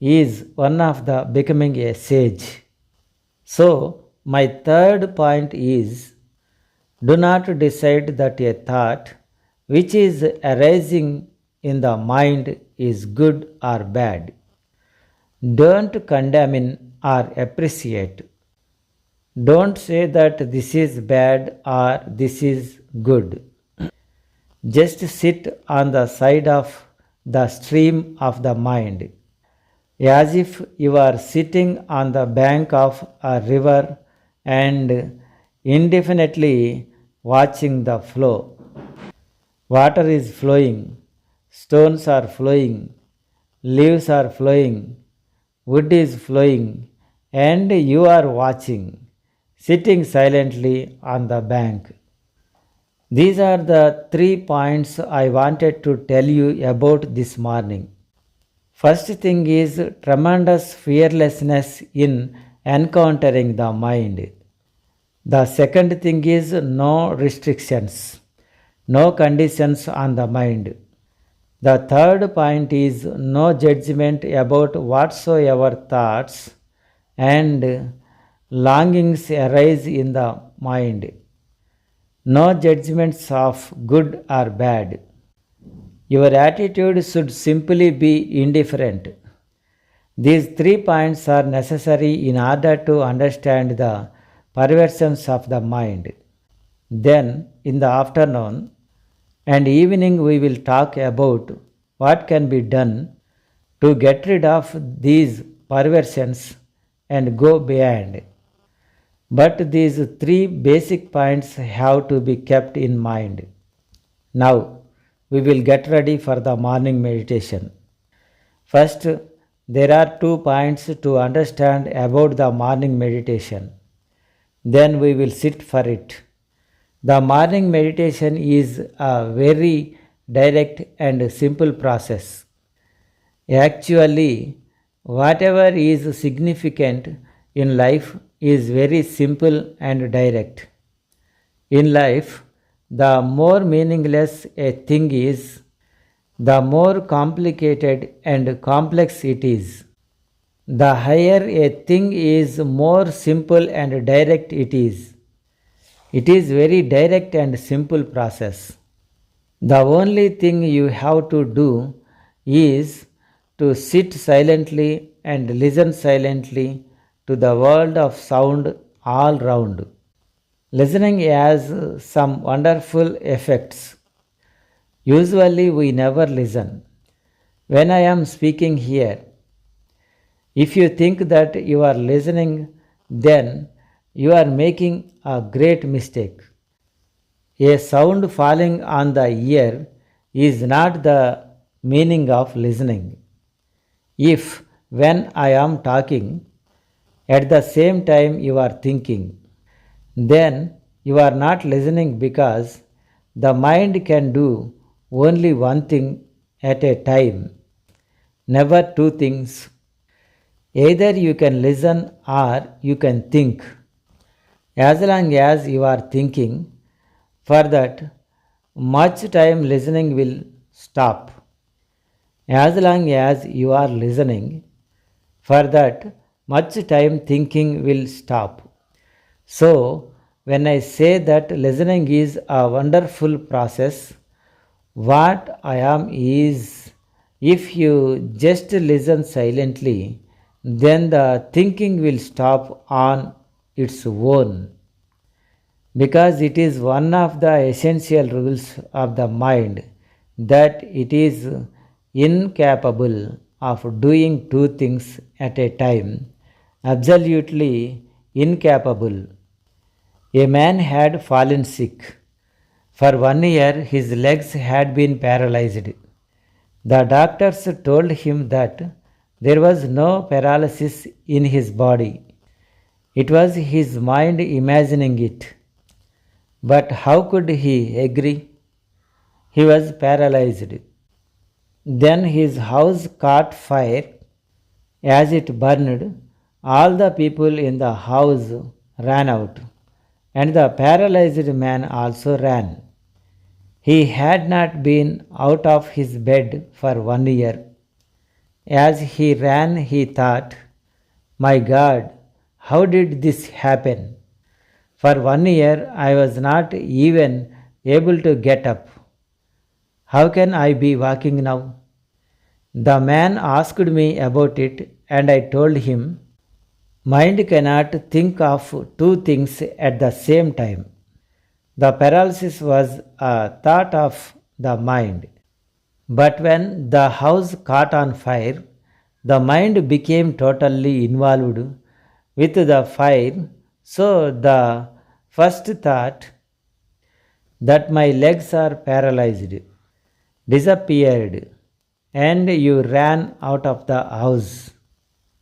is one of the becoming a sage. So, my third point is, do not decide that a thought which is arising in the mind is good or bad. Don't condemn or appreciate. Don't say that this is bad or this is good. Just sit on the side of the stream of the mind, as if you are sitting on the bank of a river and indefinitely watching the flow. Water is flowing, stones are flowing, leaves are flowing, wood is flowing, and you are watching, sitting silently on the bank. These are the 3 points I wanted to tell you about this morning. First thing is tremendous fearlessness in encountering the mind. The second thing is no restrictions, no conditions on the mind. The third point is no judgment about whatsoever thoughts and longings arise in the mind. No judgments of good or bad. Your attitude should simply be indifferent. These 3 points are necessary in order to understand the perversions of the mind. Then, in the afternoon and evening, we will talk about what can be done to get rid of these perversions and go beyond. But these 3 basic points have to be kept in mind. Now, we will get ready for the morning meditation. First, there are 2 points to understand about the morning meditation. Then we will sit for it. The morning meditation is a very direct and simple process. Actually, whatever is significant in life is very simple and direct. In life, the more meaningless a thing is, the more complicated and complex it is. The higher a thing is, more simple and direct it is. It is very direct and simple process. The only thing you have to do is to sit silently and listen silently to the world of sound all round. Listening has some wonderful effects. Usually we never listen. When I am speaking here, if you think that you are listening, then you are making a great mistake. A sound falling on the ear is not the meaning of listening. If, when I am talking, at the same time you are thinking, then you are not listening because the mind can do only one thing at a time, never two things. Either you can listen or you can think. As long as you are thinking, for that much time listening will stop. As long as you are listening, for that much time thinking will stop. So, when I say that listening is a wonderful process, what I am is, if you just listen silently, then the thinking will stop on its own, because it is one of the essential rules of the mind that it is incapable of doing two things at a time, absolutely incapable. A man had fallen sick. For 1 year, his legs had been paralyzed. The doctors told him that there was no paralysis in his body. It was his mind imagining it. But how could he agree? He was paralyzed. Then his house caught fire. As it burned, all the people in the house ran out, and the paralyzed man also ran. He had not been out of his bed for 1 year. As he ran, he thought, "My God, how did this happen? For 1 year I was not even able to get up. How can I be walking now?" The man asked me about it, and I told him, mind cannot think of two things at the same time. The paralysis was a thought of the mind. But when the house caught on fire, the mind became totally involved with the fire. So the first thought, that my legs are paralyzed, disappeared, and you ran out of the house.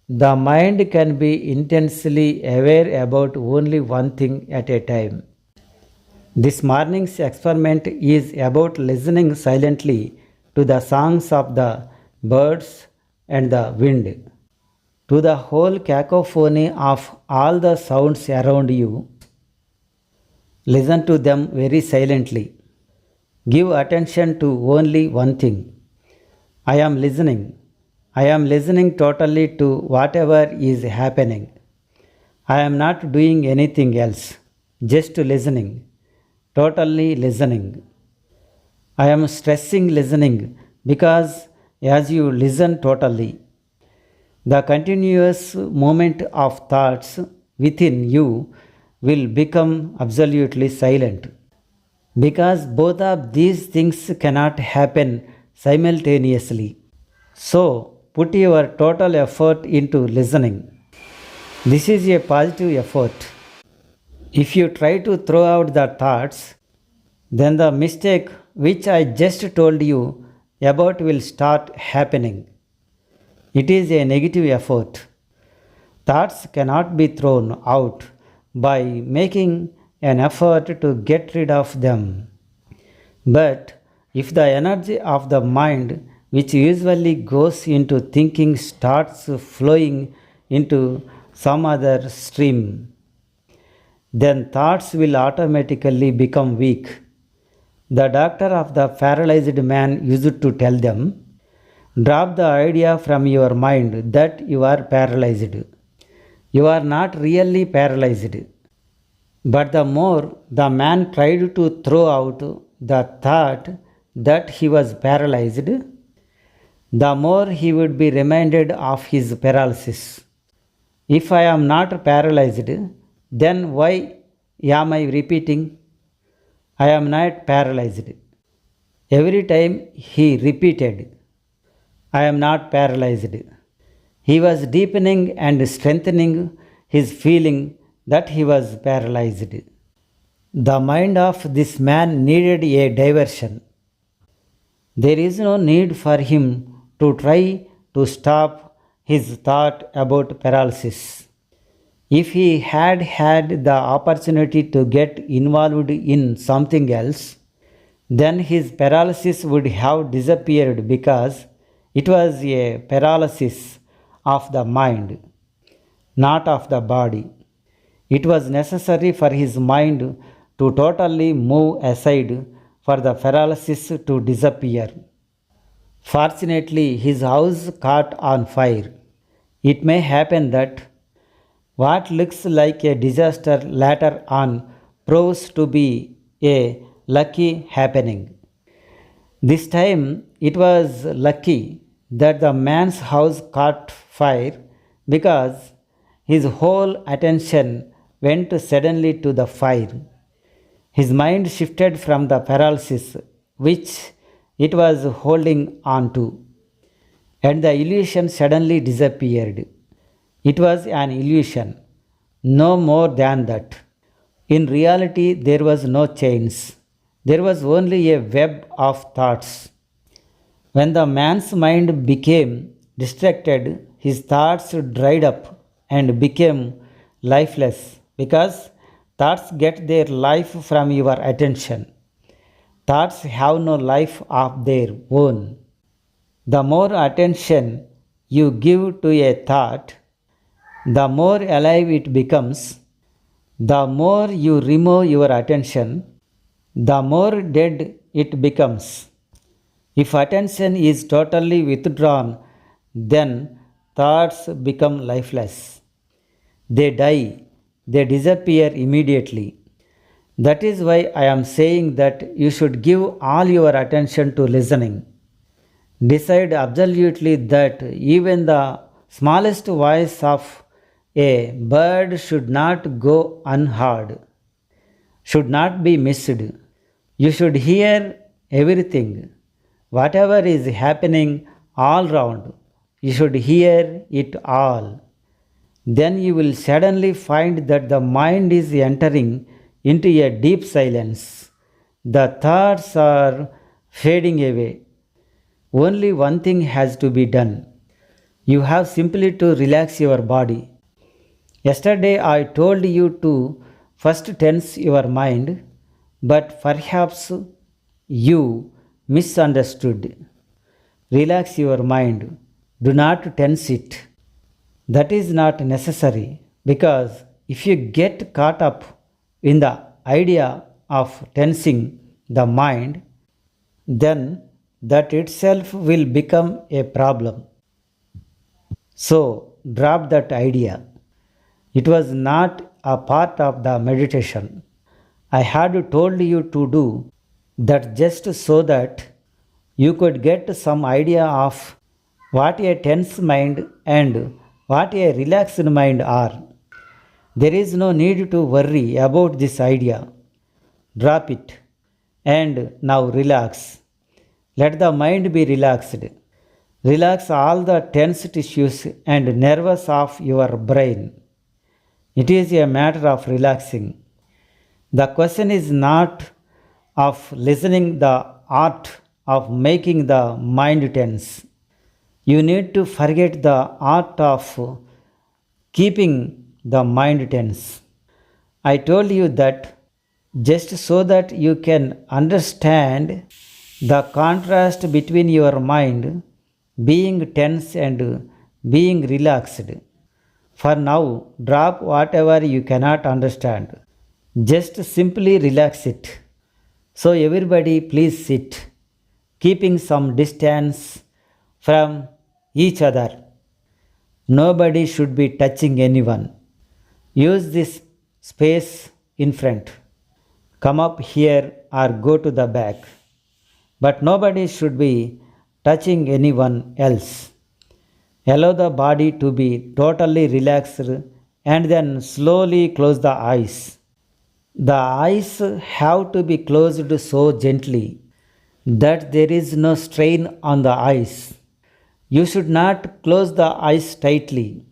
The mind can be intensely aware about only one thing at a time. This morning's experiment is about listening silently to the songs of the birds and the wind, to the whole cacophony of all the sounds around you. Listen to them very silently. Give attention to only one thing. I am listening. I am listening totally to whatever is happening. I am not doing anything else, just listening, totally listening. I am stressing listening because as you listen totally, the continuous movement of thoughts within you will become absolutely silent, because both of these things cannot happen simultaneously. So, put your total effort into listening. This is a positive effort. If you try to throw out the thoughts, then the mistake which I just told you about will start happening. It is a negative effort. Thoughts cannot be thrown out by making an effort to get rid of them. But if the energy of the mind, which usually goes into thinking, starts flowing into some other stream, then thoughts will automatically become weak. The doctor of the paralyzed man used to tell them, drop the idea from your mind that you are paralyzed. You are not really paralyzed. But the more the man tried to throw out the thought that he was paralyzed, the more he would be reminded of his paralysis. If I am not paralyzed, then why am I repeating, I am not paralyzed? Every time he repeated, I am not paralyzed, he was deepening and strengthening his feeling that he was paralyzed. The mind of this man needed a diversion. There is no need for him to try to stop his thought about paralysis. If he had had the opportunity to get involved in something else, then his paralysis would have disappeared because it was a paralysis of the mind, not of the body. It was necessary for his mind to totally move aside for the paralysis to disappear. Fortunately, his house caught on fire. It may happen that what looks like a disaster later on proves to be a lucky happening. This time it was lucky that the man's house caught fire because his whole attention went suddenly to the fire. His mind shifted from the paralysis which it was holding on to, and the illusion suddenly disappeared. It was an illusion, no more than that. In reality, there was no chains. There was only a web of thoughts. When the man's mind became distracted, his thoughts dried up and became lifeless because thoughts get their life from your attention. Thoughts have no life of their own. The more attention you give to a thought, the more alive it becomes. The more you remove your attention, the more dead it becomes. If attention is totally withdrawn, then thoughts become lifeless. They die, they disappear immediately. That is why I am saying that you should give all your attention to listening. Decide absolutely that even the smallest voice of a bird should not go unheard, should not be missed. You should hear everything. Whatever is happening all round, you should hear it all. Then you will suddenly find that the mind is entering into a deep silence. The thoughts are fading away. Only one thing has to be done. You have simply to relax your body. Yesterday I told you to first tense your mind, but perhaps you misunderstood. Relax your mind. Do not tense it. That is not necessary because if you get caught up in the idea of tensing the mind, then that itself will become a problem. So drop that idea. It was not a part of the meditation. I had told you to do that just so that you could get some idea of what a tense mind and what a relaxed mind are. There is no need to worry about this idea. Drop it and now relax. Let the mind be relaxed. Relax all the tense tissues and nerves of your brain. It is a matter of relaxing. The question is not of listening, the art of making the mind tense. You need to forget the art of keeping the mind tense. I told you that just so that you can understand the contrast between your mind being tense and being relaxed. For now, drop whatever you cannot understand. Just simply relax it. So, everybody, please sit, keeping some distance from each other. Nobody should be touching anyone. Use this space in front. Come up here or go to the back. But nobody should be touching anyone else. Allow the body to be totally relaxed and then slowly close the eyes. The eyes have to be closed so gently that there is no strain on the eyes. You should not close the eyes tightly,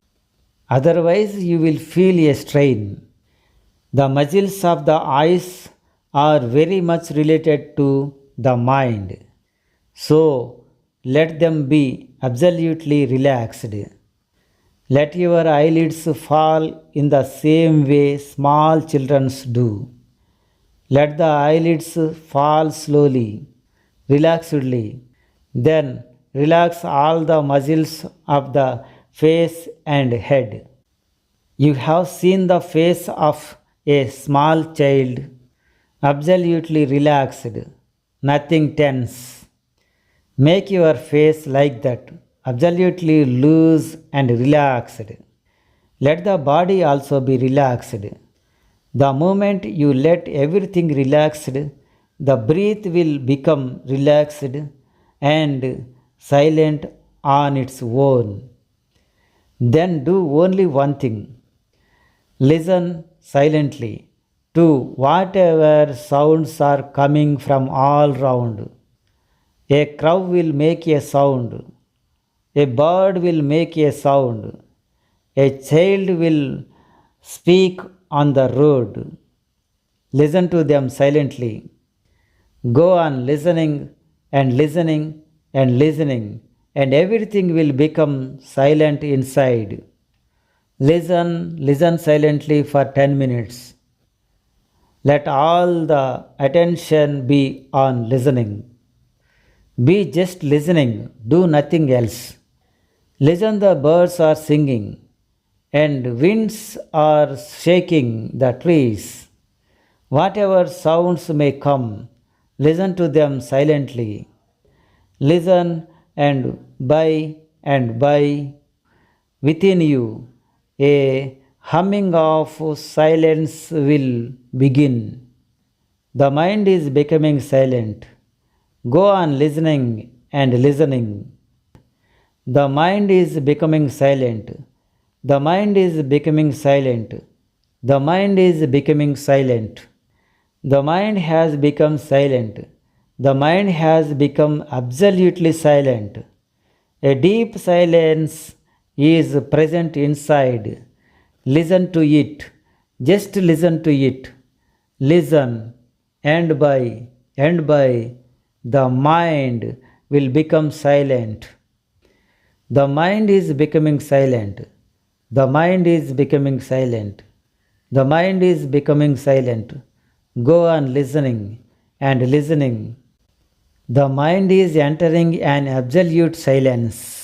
otherwise, you will feel a strain. The muscles of the eyes are very much related to the mind, so let them be absolutely relaxed. Let your eyelids fall in the same way small children do. Let the eyelids fall slowly, relaxedly. Then relax all the muscles of the face and head. You have seen the face of a small child, absolutely relaxed, nothing tense. Make your face like that, absolutely loose and relaxed. Let the body also be relaxed. The moment you let everything relaxed, the breath will become relaxed and silent on its own. Then do only one thing. Listen silently to whatever sounds are coming from all round. A crow will make a sound. A bird will make a sound. A child will speak on the road. Listen to them silently. Go on listening and listening and listening, and everything will become silent inside. Listen silently for 10 minutes. Let all the attention be on listening. Be just listening, do nothing else. Listen, the birds are singing, and winds are shaking the trees. Whatever sounds may come, listen to them silently. Listen, and by within you, a humming of silence will begin. The mind is becoming silent. Go on listening and listening. The mind is becoming silent. The mind is becoming silent. The mind is becoming silent. The mind has become silent. The mind has become absolutely silent. A deep silence is present inside. Listen to it. Just listen to it. Listen, and by the mind will become silent. The mind is becoming silent. The mind is becoming silent. The mind is becoming silent. Go on listening and listening. The mind is entering an absolute silence.